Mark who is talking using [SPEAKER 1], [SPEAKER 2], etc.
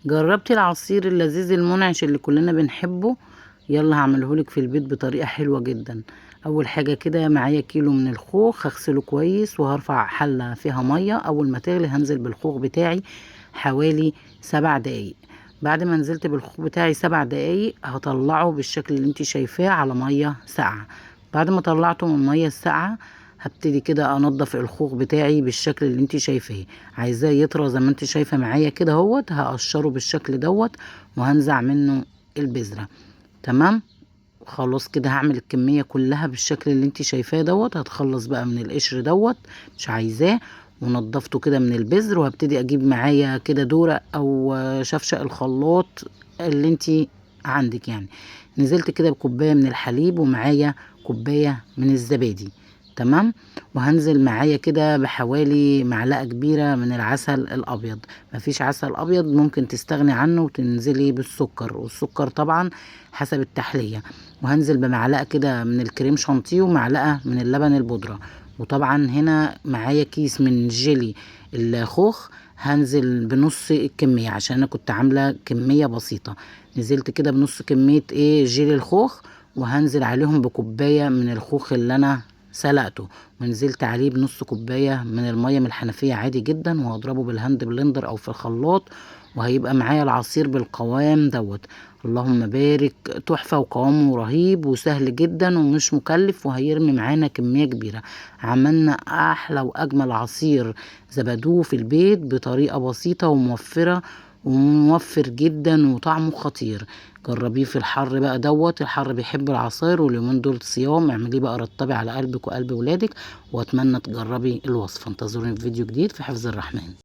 [SPEAKER 1] جربتي العصير اللذيذ المنعش اللي كلنا بنحبه؟ يلا هعملهولك في البيت بطريقة حلوة جدا. اول حاجة كده معايا كيلو من الخوخ، هغسله كويس وهرفع حلة فيها مية. اول ما تغلي هنزل بالخوخ بتاعي حوالي 7 دقايق. بعد ما نزلت بالخوخ بتاعي 7 دقايق هطلعه بالشكل اللي انت شايفاه على مية ساقعة. بعد ما طلعته من المية الساقعة هبتدي كده انضف الخوخ بتاعي بالشكل اللي انت شايفاه. عايزاه يطرى زي ما انت شايفه معايا كده اهوت، هقشره بالشكل دوت وهنزع منه البذره. تمام. خلاص كده هعمل الكميه كلها بالشكل اللي انت شايفاه دوت. هتخلص بقى من القشر دوت، مش عايزاه. ونضفته كده من البذر، وهبتدي اجيب معايا كده دوره او شفشق الخلاط اللي انت عندك يعني. نزلت كده بكوبايه من الحليب ومعايا كوبايه من الزبادي. تمام. وهنزل معايا كده بحوالي معلقه كبيره من العسل الابيض. مفيش عسل ابيض ممكن تستغني عنه وتنزلي بالسكر، والسكر طبعا حسب التحليه. وهنزل بمعلقه كده من الكريم شانتيه ومعلقه من اللبن البودره. وطبعا هنا معايا كيس من جيلي الخوخ، هنزل بنص الكميه عشان انا كنت عامله كميه بسيطه. نزلت كده بنص كميه جيلي الخوخ، وهنزل عليهم بكوبايه من الخوخ اللي انا سلقته. ونزلت عليه بنص كوبايه من الميه من الحنفيه عادي جدا، وهضربه بالهاند بلندر او في الخلاط، وهيبقى معايا العصير بالقوام دوت. اللهم بارك، تحفة وقوامه رهيب وسهل جدا ومش مكلف، وهيرمي معانا كمية كبيرة. عملنا أحلى وأجمل عصير زبادو في البيت بطريقة بسيطة وموفرة، وموفر جدا وطعمه خطير. جربيه في الحر بقى دوت، الحر بيحب العصاير واليومين دول صيام. اعمليه بقى، رطبي على قلبك وقلب ولادك. واتمنى تجربي الوصفة. انتظروني في فيديو جديد في حفظ الرحمن.